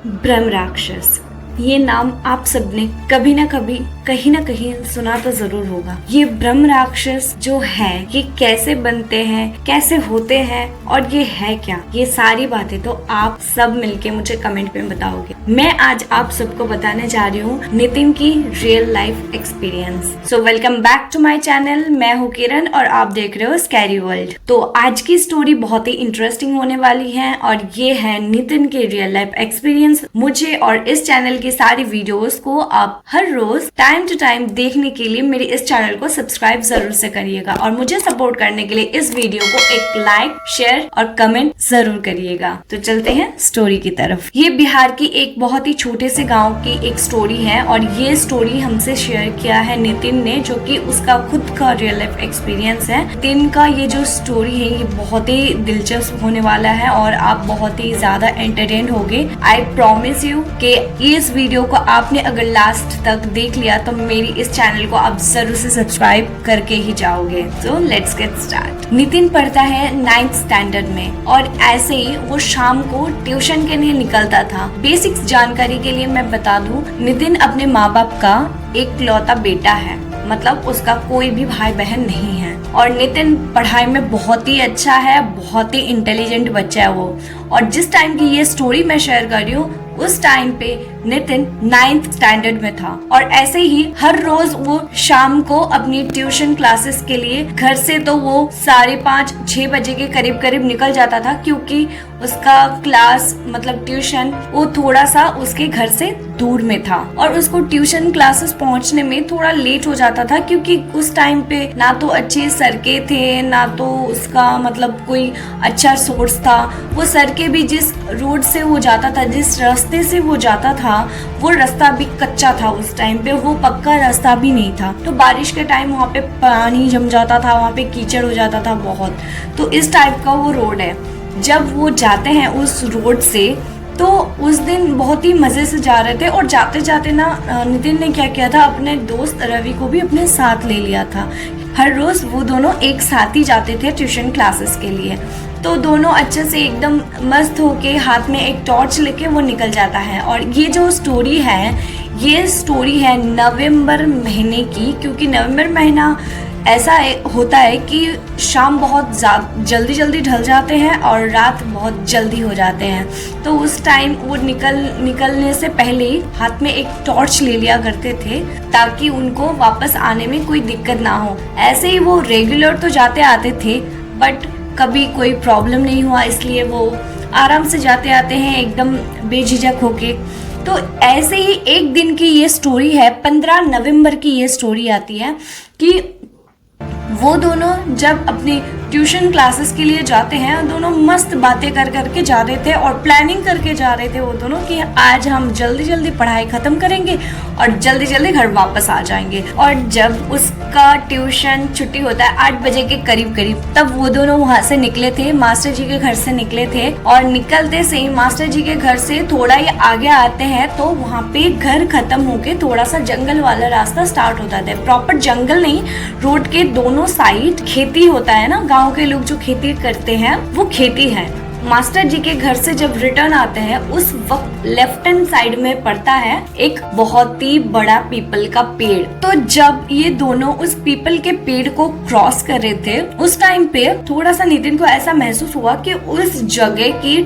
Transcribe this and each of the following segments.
ब्रह्म राक्षस, ये नाम आप सबने कभी ना कभी कहीं ना कहीं सुना तो जरूर होगा। ये ब्रह्म राक्षस जो है ये कैसे बनते हैं, कैसे होते हैं और ये है क्या, ये सारी बातें तो आप सब मिलके मुझे कमेंट में बताओगे। मैं आज आप सबको बताने जा रही हूँ नितिन की real life experience. So welcome back to my channel. मैं हूँ किरण और आप देख रहे हो स्कैरी वर्ल्ड। तो आज की स्टोरी बहुत ही इंटरेस्टिंग होने वाली है और ये है नितिन के रियल लाइफ एक्सपीरियंस। मुझे और इस चैनल की सारी वीडियोस को आप हर रोज टाइम टू टाइम देखने के लिए मेरे इस चैनल को सब्सक्राइब जरूर से करिएगा और मुझे सपोर्ट करने के लिए इस वीडियो को एक लाइक, शेयर और कमेंट जरूर करिएगा। तो चलते हैं स्टोरी की तरफ। ये बिहार की एक बहुत ही छोटे से गांव की एक स्टोरी है और ये स्टोरी हमसे शेयर किया है नितिन ने, जो कि उसका खुद का रियल लाइफ एक्सपीरियंस है। नितिन का ये जो स्टोरी है ये बहुत ही दिलचस्प होने वाला है और आप बहुत ही ज्यादा एंटरटेन होगे। आई प्रॉमिस यू कि इस वीडियो को आपने अगर लास्ट तक देख लिया तो मेरी इस चैनल को आप जरूर से सब्सक्राइब करके ही जाओगे। तो लेट्स गेट स्टार्ट। नितिन पढ़ता है 9th स्टैंडर्ड में और ऐसे ही वो शाम को ट्यूशन के लिए निकलता था। बेसिक्स जानकारी के लिए मैं बता दूं, नितिन अपने माँ बाप का एकलौता बेटा है, मतलब उसका कोई भी भाई बहन नहीं है। और नितिन पढ़ाई में बहुत ही अच्छा है, बहुत ही इंटेलिजेंट बच्चा है वो। और जिस टाइम की ये स्टोरी मैं शेयर कर रही हूँ उस टाइम पे नितिन 9th स्टैंडर्ड में था और ऐसे ही हर रोज वो शाम को अपनी ट्यूशन क्लासेस के लिए घर से तो वो 5:30-6 बजे के करीब करीब निकल जाता था, क्योंकि उसका क्लास मतलब ट्यूशन वो थोड़ा सा उसके घर से दूर में था और उसको ट्यूशन क्लासेस पहुंचने में थोड़ा लेट हो जाता था, क्योंकि उस टाइम पे ना तो अच्छी सड़कें थे ना तो उसका मतलब कोई अच्छा सोर्स था। वो सड़कें भी जिस रोड से वो जाता था, जिस रास्ते से वो जाता था, वो रास्ता भी कच्चा था। उस टाइम पे वो पक्का रास्ता भी नहीं था। तो बारिश के टाइम वहाँ पे पानी जम जाता था, वहाँ पे कीचड़ हो जाता था बहुत। तो इस टाइप का वो रोड है। जब वो जाते हैं उस रोड से तो उस दिन बहुत ही मजे से जा रहे थे और जाते जाते ना नितिन ने क्या किया था, अपने दोस्त रवि को भी अपने साथ ले लिया था। हर रोज वो दोनों एक साथ ही जाते थे ट्यूशन क्लासेस के लिए। तो दोनों अच्छे से एकदम मस्त होके हाथ में एक टॉर्च लेके वो निकल जाता है। और ये जो स्टोरी है ये स्टोरी है नवंबर महीने की, क्योंकि नवंबर महीना ऐसा होता है कि शाम बहुत जल्दी जल्दी ढल जाते हैं और रात बहुत जल्दी हो जाते हैं। तो उस टाइम वो निकलने से पहले ही हाथ में एक टॉर्च ले लिया करते थे ताकि उनको वापस आने में कोई दिक्कत ना हो। ऐसे ही वो रेगुलर तो जाते आते थे बट कभी कोई प्रॉब्लम नहीं हुआ, इसलिए वो आराम से जाते आते हैं एकदम बेझिझक होके। तो ऐसे ही एक दिन की ये स्टोरी है, 15 नवंबर की ये स्टोरी आती है कि वो दोनों जब अपनी ट्यूशन क्लासेस के लिए जाते हैं, दोनों मस्त बातें कर करके जा रहे थे और प्लानिंग करके जा रहे थे वो दोनों कि आज हम जल्दी जल्दी पढ़ाई खत्म करेंगे और जल्दी जल्दी घर वापस आ जाएंगे। और जब उसका ट्यूशन छुट्टी होता है 8 बजे के करीब करीब, तब वो दोनों वहाँ से निकले थे, मास्टर जी के घर से निकले थे। और निकलते से ही मास्टर जी के घर से थोड़ा ही आगे आते हैं तो वहाँ पे घर खत्म होके थोड़ा सा जंगल वाला रास्ता स्टार्ट होता है। प्रॉपर जंगल नहीं, रोड के दोनों साइड खेती होता है ना, गाँव के लोग जो खेती करते हैं वो खेती है। मास्टर जी के घर से जब रिटर्न आते हैं उस वक्त लेफ्ट हैंड साइड में पड़ता है एक बहुत ही बड़ा पीपल का पेड़। तो जब ये दोनों उस पीपल के पेड़ को क्रॉस कर रहे थे उस टाइम पे थोड़ा सा नितिन को ऐसा महसूस हुआ कि उस जगह की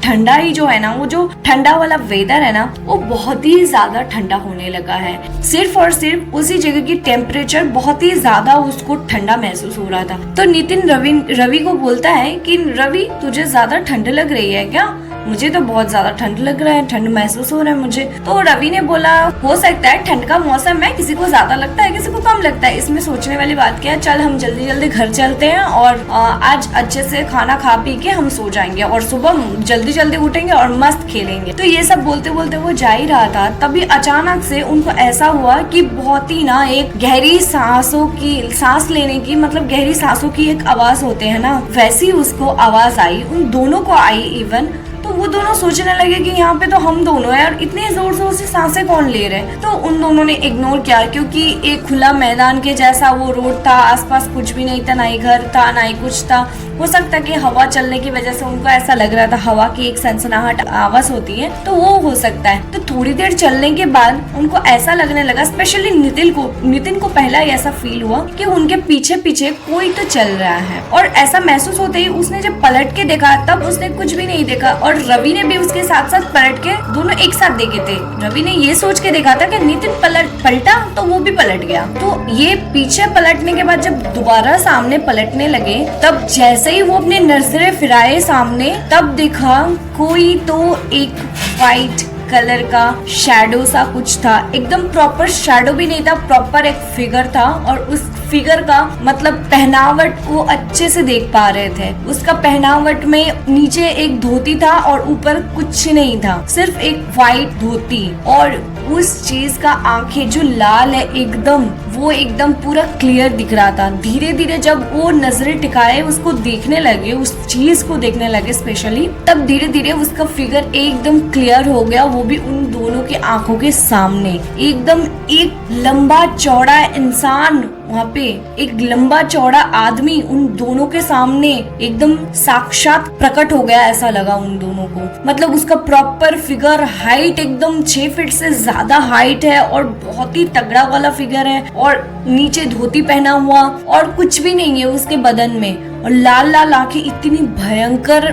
ठंडाई जो है ना, वो जो ठंडा वाला वेदर है ना, वो बहुत ही ज्यादा ठंडा होने लगा है। सिर्फ और सिर्फ उसी जगह की टेम्परेचर बहुत ही ज्यादा उसको ठंडा महसूस हो रहा था। तो नितिन रवि को बोलता है कि रवि, तुझे ज्यादा ठंड लग रही है क्या? मुझे तो बहुत ज्यादा ठंड लग रहा है, ठंड महसूस हो रहा है मुझे। तो रवि ने बोला हो सकता है, ठंड का मौसम है, किसी को ज्यादा लगता है किसी को कम लगता है, इसमें सोचने वाली बात क्या है, चल हम जल्दी जल्दी घर चलते हैं और आज अच्छे से खाना खा पी के हम सो जाएंगे और सुबह जल्दी जल्दी उठेंगे और मस्त खेलेंगे। तो ये सब बोलते बोलते वो जा ही रहा था, तभी अचानक से उनको ऐसा हुआ कि बहुत ही ना एक गहरी सांस लेने की, मतलब गहरी सांसों की एक आवाज होते है ना, वैसी उसको आवाज आई, उन दोनों को आई इवन। तो वो दोनों सोचने लगे कि यहाँ पे तो हम दोनों है और इतने जोर जोर से सांसें कौन ले रहे हैं। तो उन दोनों ने इग्नोर किया क्योंकि एक खुला मैदान के जैसा वो रोड था, आसपास कुछ भी नहीं था, ना ही घर था ना ही कुछ था। हो सकता कि हवा चलने की वजह से उनको ऐसा लग रहा था, हवा की एक सनसनाहट आवाज होती है तो वो हो सकता है। तो थोड़ी देर चलने के बाद उनको ऐसा लगने लगा, स्पेशली नितिन को पहला ही ऐसा फील हुआ कि उनके पीछे पीछे कोई तो चल रहा है। और ऐसा महसूस होते ही उसने जब पलट के देखा तब उसने कुछ भी नहीं देखा और रवि ने भी उसके साथ साथ पलट के, दोनों एक साथ देखे थे। रवि ने ये सोच के देखा था कि नितिन पलटा तो वो भी पलट गया। तो ये पीछे पलटने के बाद जब दोबारा सामने पलटने लगे तब जैसे ही वो अपने नजरें फिराए सामने तब देखा कोई तो एक वाइट कलर का शैडो सा कुछ था। एकदम प्रॉपर शैडो भी नहीं था, प्रॉपर एक फिगर था और उस फिगर का मतलब पहनावट वो अच्छे से देख पा रहे थे। उसका पहनावट में नीचे एक धोती था और ऊपर कुछ नहीं था, सिर्फ एक वाइट धोती। और उस चीज का आंखें जो लाल है एकदम, वो एकदम पूरा क्लियर दिख रहा था। धीरे धीरे जब वो नजरें टिकाए उसको देखने लगे, उस चीज को देखने लगे स्पेशली, तब धीरे धीरे उसका फिगर एकदम क्लियर हो गया, वो भी उन दोनों की आंखों के सामने। एकदम एक लंबा चौड़ा इंसान वहाँ पे, एक लंबा चौड़ा आदमी उन दोनों के सामने एकदम साक्षात प्रकट हो गया, ऐसा लगा उन दोनों को। मतलब उसका प्रॉपर फिगर, हाइट एकदम 6 फीट से ज्यादा हाइट है और बहुत ही तगड़ा वाला फिगर है और नीचे धोती पहना हुआ और कुछ भी नहीं है उसके बदन में। और लाल लाल आंखें इतनी भयंकर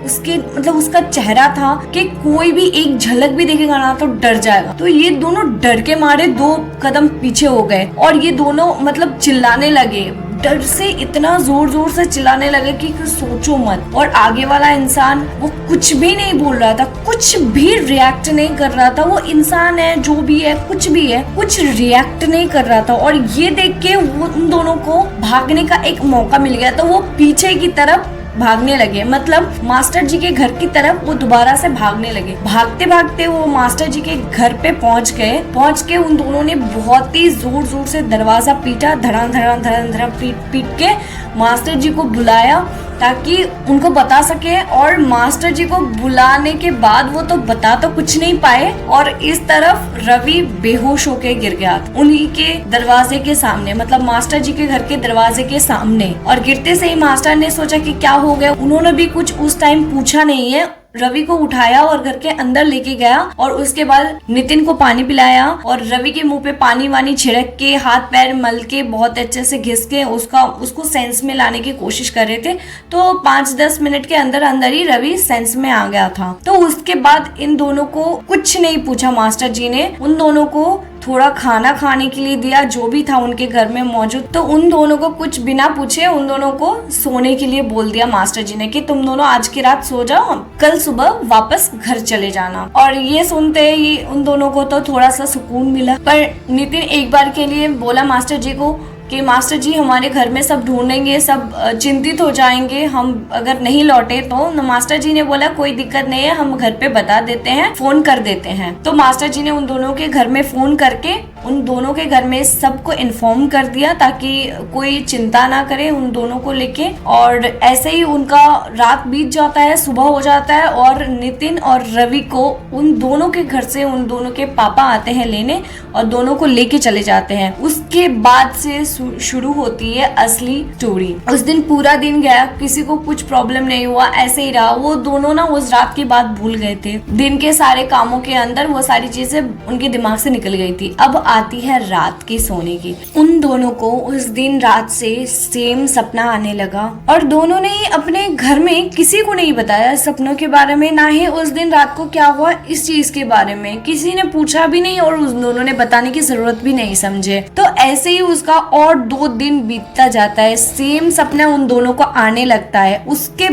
उसके मतलब उसका चेहरा था कि कोई भी एक झलक भी देखेगा ना तो डर जाएगा। तो ये दोनों डर के मारे 2 कदम पीछे हो गए और ये दोनों मतलब चिल्लाने लगे, डर से इतना जोर जोर से चिल्लाने लगे कि सोचो मत। और आगे वाला इंसान वो कुछ भी नहीं बोल रहा था, कुछ भी रिएक्ट नहीं कर रहा था। वो इंसान है जो भी है, कुछ भी है, कुछ रिएक्ट नहीं कर रहा था। और ये देख के वो उन दोनों को भागने का एक मौका मिल गया तो वो पीछे की तरफ भागने लगे, मतलब मास्टर जी के घर की तरफ वो दोबारा से भागने लगे। भागते भागते वो मास्टर जी के घर पे पहुंच के उन दोनों ने बहुत ही जोर जोर से दरवाजा पीटा, धड़ा पीट के मास्टर जी को बुलाया ताकि उनको बता सके। और मास्टर जी को बुलाने के बाद वो तो बता तो कुछ नहीं पाए और इस तरफ रवि बेहोश होके गिर गया उन्हीं के दरवाजे के सामने, मतलब मास्टर जी के घर के दरवाजे के सामने। और गिरते से ही मास्टर ने सोचा कि क्या हो गया, उन्होंने भी कुछ उस टाइम पूछा नहीं है। रवि को उठाया और घर के अंदर लेके गया और उसके बाद नितिन को पानी पिलाया और रवि के मुंह पे पानी वानी छिड़क के, हाथ पैर मल के, बहुत अच्छे से घिस के उसको सेंस में लाने की कोशिश कर रहे थे। तो 5-10 मिनट के अंदर अंदर ही रवि सेंस में आ गया था। तो उसके बाद इन दोनों को कुछ नहीं पूछा, मास्टर जी ने उन दोनों को थोड़ा खाना खाने के लिए दिया जो भी था उनके घर में मौजूद। तो उन दोनों को कुछ बिना पूछे उन दोनों को सोने के लिए बोल दिया मास्टर जी ने कि तुम दोनों आज की रात सो जाओ, कल सुबह वापस घर चले जाना। और ये सुनते ही उन दोनों को तो थोड़ा सा सुकून मिला। पर नितिन एक बार के लिए बोला मास्टर जी को कि मास्टर जी हमारे घर में सब ढूंढेंगे, सब चिंतित हो जाएंगे हम अगर नहीं लौटे तो। मास्टर जी ने बोला कोई दिक्कत नहीं है, हम घर पे बता देते हैं, फोन कर देते हैं। तो मास्टर जी ने उन दोनों के घर में फोन करके उन दोनों के घर में सबको इन्फॉर्म कर दिया ताकि कोई चिंता ना करे उन दोनों को लेके। और ऐसे ही उनका रात बीत जाता है, सुबह हो जाता है और नितिन और रवि को उन दोनों के घर से उन दोनों के पापा आते हैं लेने और दोनों को लेके चले जाते हैं। उसके बाद से शुरू होती है असली स्टोरी। उस दिन पूरा दिन गया, किसी को कुछ प्रॉब्लम नहीं हुआ, ऐसे ही रहा। वो दोनों ना उस रात की बात भूल गए थे, दिन के सारे कामों के अंदर वो सारी चीजें उनके दिमाग से निकल गई थी। अब आती है रात के सोने की। उन दोनों को उस दिन रात से सेम सपना आने लगा और दोनों ने अपने घर में किसी को नहीं बताया सपनों के बारे में, ना ही उस दिन रात को क्या हुआ इस चीज के बारे में किसी ने पूछा भी नहीं और उस दोनों ने बताने की जरूरत भी नहीं समझे। तो ऐसे ही उसका और 2 दिन बीतता जाता है, सेम सपना उन दोनों को आने लगता है। उसके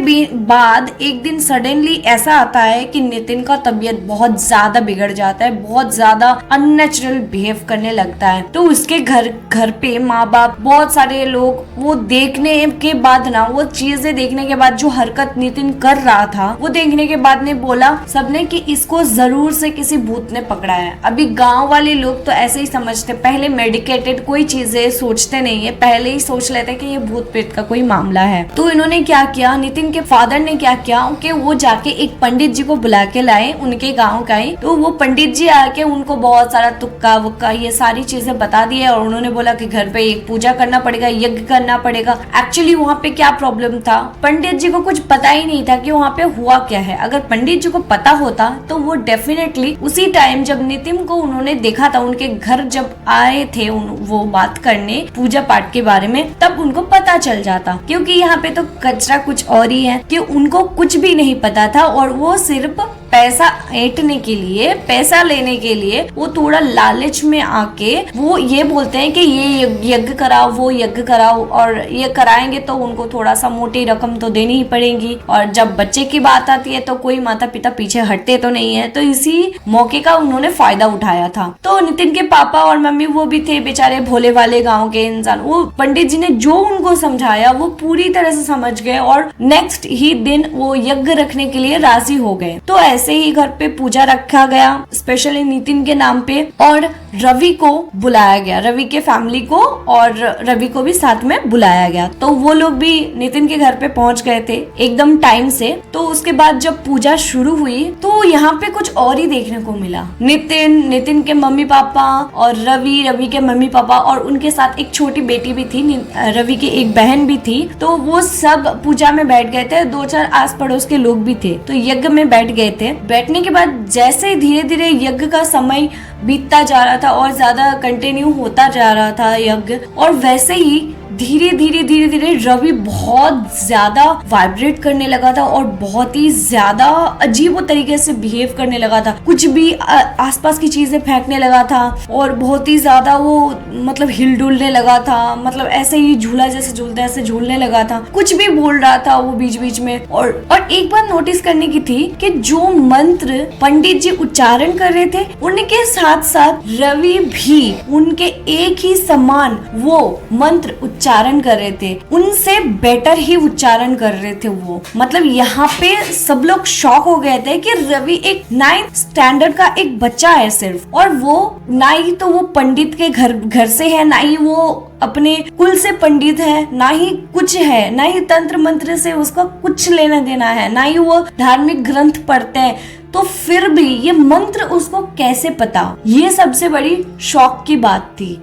बाद एक दिन सडनली ऐसा आता है कि नितिन का तबीयत बहुत ज्यादा बिगड़ जाता है, बहुत ज्यादा अननेचुरल बिहेव करने लगता है। तो उसके घर पे माँ बाप बहुत सारे लोग वो देखने के बाद ना, वो चीजें देखने के बाद, जो हरकत नितिन कर रहा था वो देखने के बाद ने बोला सबने कि इसको जरूर से किसी भूत ने पकड़ा है। अभी गांव वाले लोग तो ऐसे ही समझते, पहले मेडिकेटेड कोई चीजें सोचते नहीं है, पहले ही सोच लेते कि ये भूत प्रेत का कोई मामला है। तो इन्होंने क्या किया, नितिन के फादर ने क्या किया कि वो जाके एक पंडित जी को बुला के लाए, उनके गाँव का ही। तो वो पंडित जी आके उनको बहुत सारा तुक्का वुक्का ये सारी चीजें बता दी है और उन्होंने बोला कि घर पे एक पूजा करना पड़ेगा, यज्ञ करना पड़ेगा। एक्चुअली वहाँ पे क्या प्रॉब्लम था, पंडित जी को कुछ पता ही नहीं था कि वहाँ पे हुआ क्या है। अगर पंडित जी को पता होता तो वो डेफिनेटली उसी टाइम जब नितिन को उन्होंने देखा था, उनके घर जब आए थे वो बात करने पूजा पाठ के बारे में, तब उनको पता चल जाता। क्योंकि यहाँ पे तो कचरा कुछ और ही है कि उनको कुछ भी नहीं पता था और वो सिर्फ पैसा ऐंठने के लिए, पैसा लेने के लिए वो थोड़ा लालच में आके वो ये बोलते हैं कि ये यज्ञ कराओ, वो यज्ञ कराओ, और ये कराएंगे तो उनको थोड़ा सा मोटी रकम तो देनी ही पड़ेगी। और जब बच्चे की बात आती है तो कोई माता पिता पीछे हटते तो नहीं है। तो इसी मौके का उन्होंने फायदा उठाया था। तो नितिन के पापा और मम्मी वो भी थे बेचारे भोले वाले गाँव के इंसान, वो पंडित जी ने जो उनको समझाया वो पूरी तरह से समझ गए और नेक्स्ट ही दिन वो यज्ञ रखने के लिए राजी हो गए। तो ऐसे ही घर पे पूजा रखा गया स्पेशली नितिन के नाम पे, और रवि को बुलाया गया, रवि के फैमिली को, और रवि को भी साथ में बुलाया गया। तो वो लोग भी नितिन के घर पे पहुंच गए थे एकदम टाइम से। तो उसके बाद जब पूजा शुरू हुई तो यहाँ पे कुछ और ही देखने को मिला। नितिन के मम्मी पापा और रवि के मम्मी पापा और उनके साथ एक छोटी बेटी भी थी, रवि की एक बहन भी थी। तो वो सब पूजा में बैठ गए थे, 2-4 आस पड़ोस के लोग भी थे, तो यज्ञ में बैठ गए थे। बैठने के बाद जैसे धीरे धीरे यज्ञ का समय बीतता जा रहा था और ज्यादा कंटिन्यू होता जा रहा था यज्ञ, और वैसे ही धीरे धीरे रवि बहुत ज्यादा वाइब्रेट करने लगा था और बहुत ही ज्यादा अजीब तरीके से बिहेव करने लगा था। कुछ भी आसपास की चीजें फेंकने लगा था और बहुत ही ज्यादा वो मतलब हिलडुलने लगा था, मतलब ऐसे ही झूला जैसे झूलते ऐसे झूलने लगा था। कुछ भी बोल रहा था वो बीच बीच में। और एक बात नोटिस करने की थी कि जो मंत्र पंडित जी उच्चारण कर रहे थे उनके साथ साथ रवि भी उनके एक ही समान वो मंत्र उच्चारण कर रहे थे, उनसे बेटर ही उच्चारण कर रहे थे वो। मतलब यहाँ पे सब लोग शॉक हो गए थे कि रवि एक 9th स्टैंडर्ड का एक बच्चा है सिर्फ, और वो ना ही तो वो पंडित के घर से है, ना ही वो अपने कुल से पंडित है, ना ही कुछ है, ना ही तंत्र मंत्र से उसका कुछ लेना देना है, ना ही वो धार्मिक ग्रंथ पढ़ते हैं। तो फिर भी ये मंत्र उसको कैसे पता, ये सबसे बड़ी शॉक की बात थी।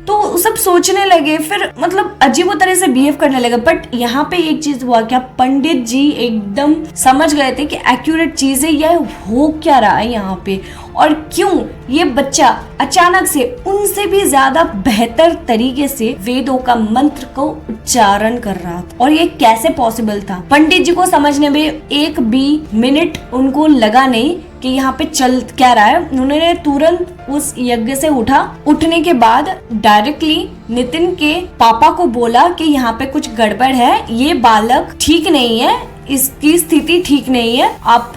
तो सब सोचने लगे, फिर मतलब अजीब तरह से बिहेव करने लगे। बट यहाँ पे एक चीज हुआ, क्या पंडित जी एकदम समझ गए थे कि एक्यूरेट चीज है, यह हो क्या रहा है यहाँ पे, और क्यों ये बच्चा अचानक से उनसे भी ज्यादा बेहतर तरीके से वेदों का मंत्र को उच्चारण कर रहा था, और ये कैसे पॉसिबल था। पंडित जी को समझने में एक भी मिनट उनको लगा नहीं कि यहाँ पे चल क्या रहा है। उन्होंने तुरंत उस यज्ञ से उठा, उठने के बाद डायरेक्टली नितिन के पापा को बोला कि यहाँ पे कुछ गड़बड़ है, ये बालक ठीक नहीं है, इसकी स्थिति ठीक नहीं है, आप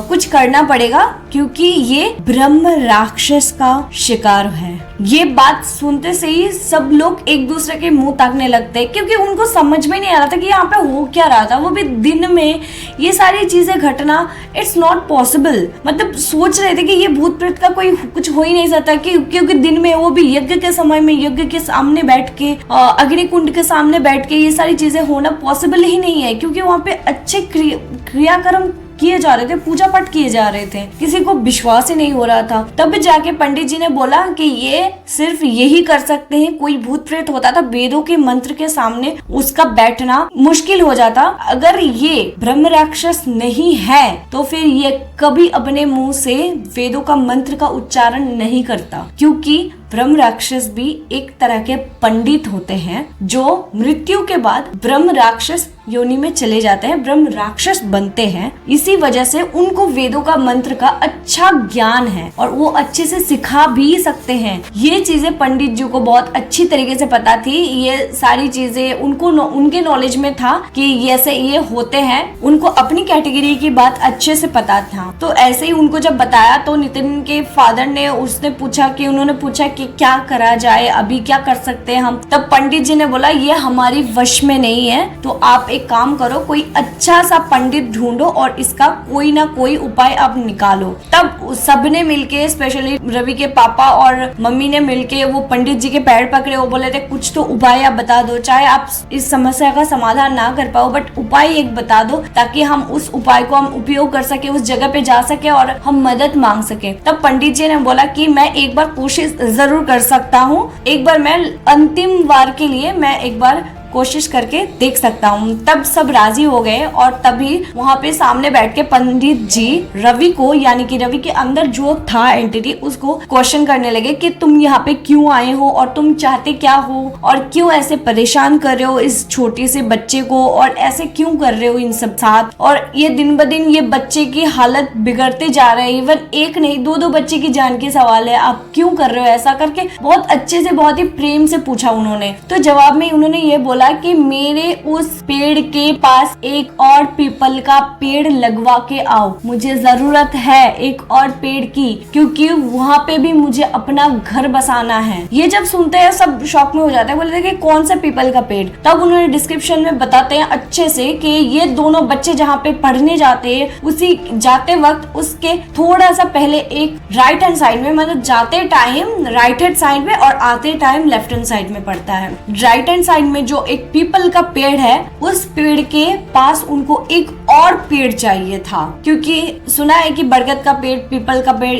कुछ करना पड़ेगा क्योंकि ये ब्रह्म राक्षस का शिकार है। ये बात सुनते से ही सब लोग एक दूसरे के मुंह ताकने लगते हैं, क्योंकि उनको समझ में नहीं आ रहा था कि यहाँ पे हो क्या रहा था। वो भी दिन में ये सारी चीजें घटना, इट्स नॉट पॉसिबल। मतलब सोच रहे थे कि ये भूत प्रेत का कोई कुछ हो ही नहीं सकता, क्योंकि दिन में वो भी यज्ञ के समय में यज्ञ के सामने बैठ के, अग्निकुंड के सामने बैठ के ये सारी चीजें होना पॉसिबल ही नहीं है, क्योंकि वहाँ पे अच्छे क्रियाक्रम किए जा रहे थे, पूजा पाठ किए जा रहे थे। किसी को विश्वास ही नहीं हो रहा था। तब जाके पंडित जी ने बोला कि ये सिर्फ यही कर सकते हैं, कोई भूत प्रेत होता था वेदों के मंत्र के सामने उसका बैठना मुश्किल हो जाता। अगर ये ब्रह्म राक्षस नहीं है तो फिर ये कभी अपने मुंह से वेदों का मंत्र का उच्चारण नहीं करता, क्योंकि ब्रह्म राक्षस भी एक तरह के पंडित होते हैं जो मृत्यु के बाद ब्रह्म राक्षस योनि में चले जाते हैं, ब्रह्म राक्षस बनते हैं। इसी वजह से उनको वेदों का मंत्र का अच्छा ज्ञान है और वो अच्छे से सिखा भी सकते हैं। ये चीजें पंडित जी को बहुत अच्छी तरीके से पता थी। ये सारी चीजें उनको उनके नॉलेज में था कि ऐसे ये होते हैं। उनको अपनी कैटेगरी की बात अच्छे से पता था। तो ऐसे ही उनको जब बताया तो नितिन के फादर ने उन्होंने पूछा कि कि क्या करा जाए, अभी क्या कर सकते हैं हम। तब पंडित जी ने बोला ये हमारी वश में नहीं है, तो आप एक काम करो, कोई अच्छा सा पंडित ढूंढो और इसका कोई ना कोई उपाय आप निकालो। तब सबने मिलके, स्पेशली रवि के पापा और मम्मी ने मिलके वो पंडित जी के पैर पकड़े। वो बोले थे कुछ तो उपाय आप बता दो, चाहे आप इस समस्या का समाधान ना कर पाओ बट उपाय एक बता दो, ताकि हम उस उपाय को हम उपयोग कर सके, उस जगह पे जा सके और हम मदद मांग सके। तब पंडित जी ने बोला कि मैं एक बार कोशिश जरूर कर सकता हूँ, एक बार मैं अंतिम बार के लिए मैं एक बार कोशिश करके देख सकता हूँ। तब सब राजी हो गए और तभी वहाँ पे सामने बैठ के पंडित जी रवि को, यानी कि रवि के अंदर जो था एंटिटी, उसको क्वेश्चन करने लगे कि तुम यहाँ पे क्यों आए हो और तुम चाहते क्या हो और क्यों ऐसे परेशान कर रहे हो इस छोटे से बच्चे को और ऐसे क्यों कर रहे हो इन सब साथ। और ये दिन ब दिन ये बच्चे की हालत बिगड़ते जा रहे हैं, इवन एक नहीं दो बच्चे की जान के सवाल है, आप क्यों कर रहे हो ऐसा करके बहुत अच्छे से, बहुत ही प्रेम से पूछा उन्होंने। तो जवाब में उन्होंने ये बोला कि मेरे उस पेड़ के पास एक और पीपल का पेड़ लगवा के आओ, मुझे जरूरत है एक और पेड़ की, क्योंकि वहाँ पे भी मुझे अपना घर बसाना है। ये जब सुनते हैं सब शॉक में हो जाते हैं, बोलते हैं कि कौन सा पीपल का पेड़। तब उन्होंने डिस्क्रिप्शन में बताते हैं अच्छे से कि ये दोनों बच्चे जहाँ पे पढ़ने जाते हैं, उसी जाते वक्त उसके थोड़ा सा पहले एक राइट हैंड साइड में, मतलब जाते टाइम राइट हैंड साइड में और आते टाइम लेफ्ट हैंड साइड में पड़ता है। राइट हैंड साइड में जो एक पीपल का पेड़ है, उस पेड़ के पास उनको एक और पेड़ चाहिए था, क्योंकि सुना है कि बरगद का पेड़, पीपल का पेड़,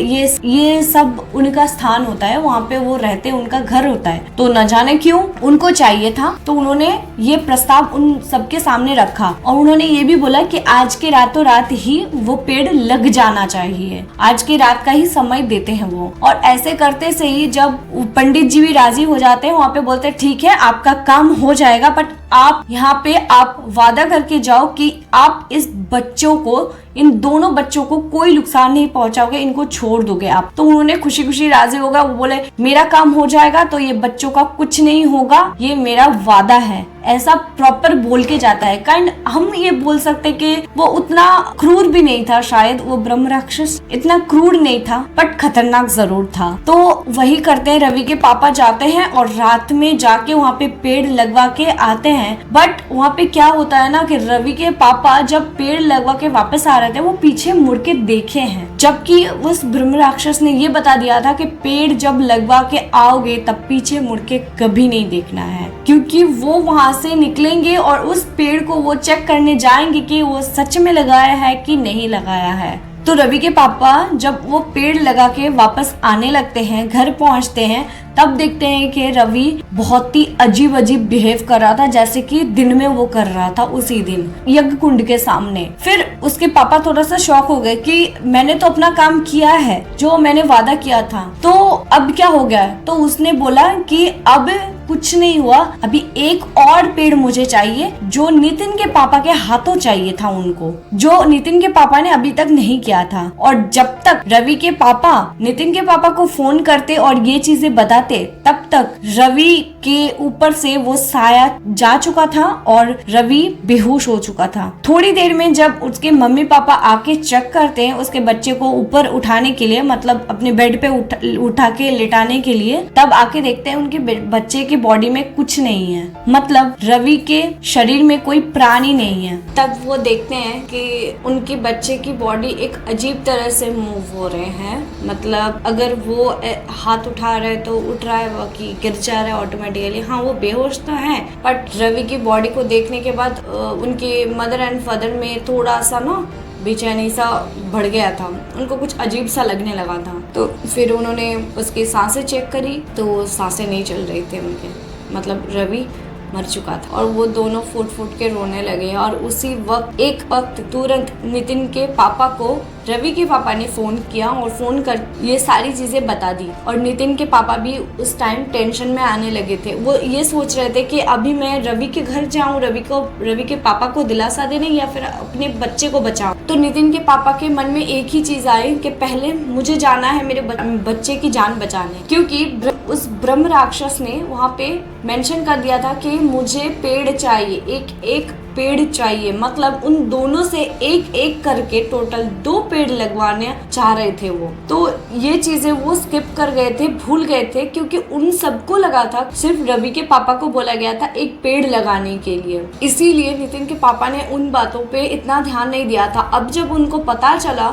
ये सब उनका स्थान होता है, वहाँ पे वो रहते हैं, उनका घर होता है। तो न जाने क्यों उनको चाहिए था, तो उन्होंने ये प्रस्ताव उन सबके सामने रखा और उन्होंने ये भी बोला कि आज के रातों रात ही वो पेड़ लग जाना चाहिए, आज की रात का ही समय देते हैं वो। और ऐसे करते से ही जब पंडित जी भी राजी हो जाते हैं, वहाँ पे बोलते हैं ठीक है आपका काम हो जाएगा, बट आप यहाँ पे आप वादा करके जाओ कि आप इस बच्चों को, इन दोनों बच्चों को कोई नुकसान नहीं पहुंचाओगे, इनको छोड़ दोगे आप। तो उन्होंने खुशी खुशी राजी होगा, वो बोले मेरा काम हो जाएगा तो ये बच्चों का कुछ नहीं होगा, ये मेरा वादा है, ऐसा प्रॉपर बोल के जाता है। काइंड हम ये बोल सकते कि वो उतना क्रूर भी नहीं था, शायद वो ब्रह्म राक्षस इतना क्रूर नहीं था, बट खतरनाक जरूर था। तो वही करते हैं, रवि के पापा जाते हैं और रात में जाके वहाँ पे पेड़ लगवा के आते हैं। बट वहाँ पे क्या होता है ना कि रवि के पापा जब पेड़ लगवा के वापस आ रहे थे, वो पीछे मुड़ के देखे हैं, जबकि उस ब्रह्म राक्षस ने ये बता दिया था कि पेड़ जब लगवा के आओगे तब पीछे मुड़ के कभी नहीं देखना है, क्योंकि वो वहाँ से निकलेंगे और उस पेड़ को वो चेक करने जाएंगे कि वो सच में लगाया है कि नहीं लगाया है। तो रवि के पापा जब वो पेड़ लगा के वापस आने लगते हैं, घर पहुंचते हैं, तब देखते हैं कि रवि बहुत ही अजीब अजीब बिहेव कर रहा था, जैसे कि दिन में वो कर रहा था उसी दिन यज्ञ कुंड के सामने। फिर उसके पापा थोड़ा सा शॉक हो गए कि मैंने तो अपना काम किया है, जो मैंने वादा किया था, तो अब क्या हो गया। तो उसने बोला कि अब कुछ नहीं हुआ, अभी एक और पेड़ मुझे चाहिए, जो नितिन के पापा के हाथों चाहिए था उनको, जो नितिन के पापा ने अभी तक नहीं किया था। और जब तक रवि के पापा नितिन के पापा को फोन करते और ये चीजें बताते, तब तक रवि के ऊपर से वो साया जा चुका था और रवि बेहोश हो चुका था। थोड़ी देर में जब उसके मम्मी पापा आके चेक करते हैं उसके बच्चे को ऊपर उठाने के लिए, मतलब अपने बेड पे उठा के लेटाने के लिए, तब आके देखते हैं उनके बच्चे के बॉडी में कुछ नहीं है, मतलब रवि के शरीर में कोई प्राण ही नहीं है। तब वो देखते हैं कि उनके बच्चे की बॉडी एक अजीब तरह से मूव हो रहे हैं, मतलब अगर वो हाथ उठा रहे तो उठ रहा है, बाकी गिर जा रहा है ऑटोमेटिकली। हाँ वो बेहोश तो है, बट रवि की बॉडी को देखने के बाद उनके मदर एंड फादर में थोड़ा सा ना बेचैनी सा बढ़ गया था, उनको कुछ अजीब सा लगने लगा था। तो फिर उन्होंने उसकी सांसें चेक करी तो सांसें नहीं चल रही थे उनके, मतलब रवि मर चुका था। और वो दोनों फुट फुट के रोने लगे और उसी वक्त तुरंत नितिन के पापा को रवि के पापा ने फोन किया और फोन कर ये सारी चीजें बता दी। और नितिन के पापा भी उस टाइम टेंशन में आने लगे थे, वो ये सोच रहे थे कि अभी मैं रवि के घर जाऊं, रवि के पापा को दिलासा देने या फिर अपने बच्चे को बचाऊं। तो नितिन के पापा के मन में एक ही चीज आई कि पहले मुझे जाना है मेरे बच्चे की जान बचाने, क्योंकि उस ब्रह्म राक्षस ने वहाँ पे मेंशन कर दिया था कि मुझे पेड़ चाहिए, एक पेड़ चाहिए, मतलब उन दोनों से एक एक करके टोटल 2 पेड़ लगवाने चाह रहे थे वो। तो ये चीजें वो स्किप कर गए थे, भूल गए थे, क्योंकि उन सबको लगा था सिर्फ रवि के पापा को बोला गया था एक पेड़ लगाने के लिए, इसीलिए नितिन के पापा ने उन बातों पे इतना ध्यान नहीं दिया था। अब जब उनको पता चला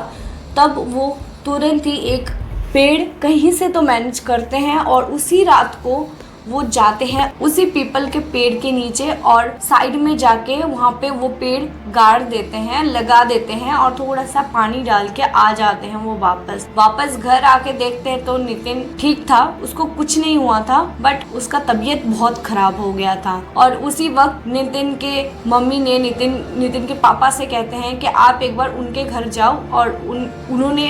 तब वो तुरंत ही एक पेड़ कहीं से तो मैनेज करते हैं और उसी रात को वो जाते हैं उसी पीपल के पेड़ के नीचे और साइड में जाके वहाँ पे वो पेड़ गाड़ देते हैं, लगा देते हैं और थोड़ा सा पानी डाल के आ जाते हैं। वो वापस घर आके देखते हैं तो नितिन ठीक था, उसको कुछ नहीं हुआ था, बट उसका तबीयत बहुत खराब हो गया था। और उसी वक्त नितिन के मम्मी ने नितिन के पापा से कहते हैं कि आप एक बार उनके घर जाओ और उन्होंने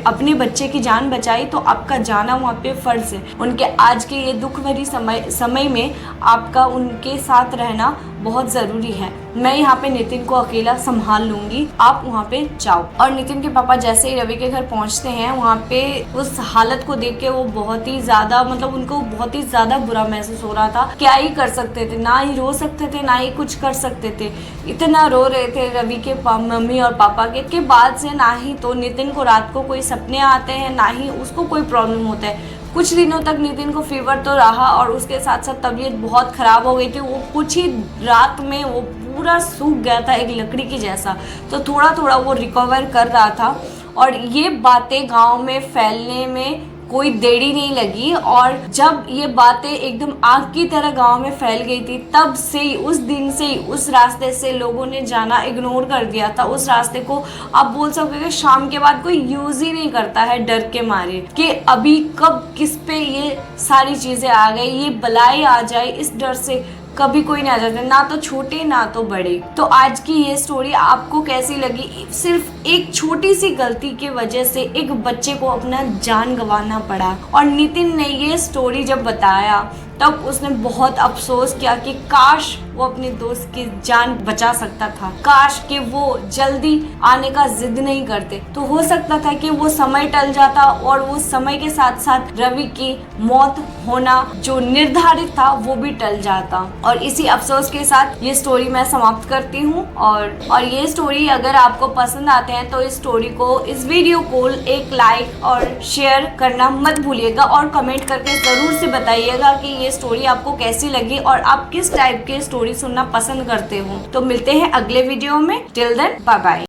अपने बच्चे की जान बचाई तो आपका जाना वहाँ पे फर्ज है। उनके आज के ये दुख भरी समय में आपका उनके साथ रहना बहुत ज़रूरी है। मैं यहाँ पे नितिन को अकेला संभाल लूँगी, आप वहाँ पे जाओ। और नितिन के पापा जैसे ही रवि के घर पहुँचते हैं, वहाँ पे उस हालत को देख के वो बहुत ही ज़्यादा, मतलब उनको बहुत ही ज़्यादा बुरा महसूस हो रहा था। क्या ही कर सकते थे, ना ही रो सकते थे, ना ही कुछ कर सकते थे। इतना रो रहे थे रवि के मम्मी और पापा के बाद से ना ही तो नितिन को रात को कोई सपने आते हैं, ना ही उसको कोई प्रॉब्लम होता है। कुछ दिनों तक नितिन को फीवर तो रहा और उसके साथ साथ तबीयत बहुत ख़राब हो गई थी। वो कुछ ही रात में वो पूरा सूख गया था एक लकड़ी की जैसा, तो थोड़ा थोड़ा वो रिकवर कर रहा था। और ये बातें गांव में फैलने में कोई देरी नहीं लगी और जब ये बातें एकदम आग की तरह गांव में फैल गई थी, तब से ही, उस दिन से ही उस रास्ते से लोगों ने जाना इग्नोर कर दिया था। उस रास्ते को आप बोल सकते कि शाम के बाद कोई यूज़ ही नहीं करता है, डर के मारे कि अभी कब किस पे ये सारी चीज़ें आ गई, ये बलाएं आ जाए, इस डर से कभी कोई नहीं आ जाता, ना तो छोटे ना तो बड़े। तो आज की ये स्टोरी आपको कैसी लगी? सिर्फ एक छोटी सी गलती की वजह से एक बच्चे को अपना जान गंवाना पड़ा। और नितिन ने ये स्टोरी जब बताया तब उसने बहुत अफसोस किया कि काश वो अपने दोस्त की जान बचा सकता था, काश कि वो जल्दी आने का जिद नहीं करते, तो हो सकता था कि वो समय टल जाता और वो समय के साथ साथ रवि की मौत होना जो निर्धारित था वो भी टल जाता। और इसी अफसोस के साथ ये स्टोरी मैं समाप्त करती हूँ। और ये स्टोरी अगर आपको पसंद आते हैं तो इस वीडियो को एक लाइक और शेयर करना मत भूलिएगा और कमेंट करके जरूर से बताइएगा कि ये स्टोरी आपको कैसी लगी और आप किस टाइप के स्टोरी सुनना पसंद करते हो। तो मिलते हैं अगले वीडियो में। Till then bye bye.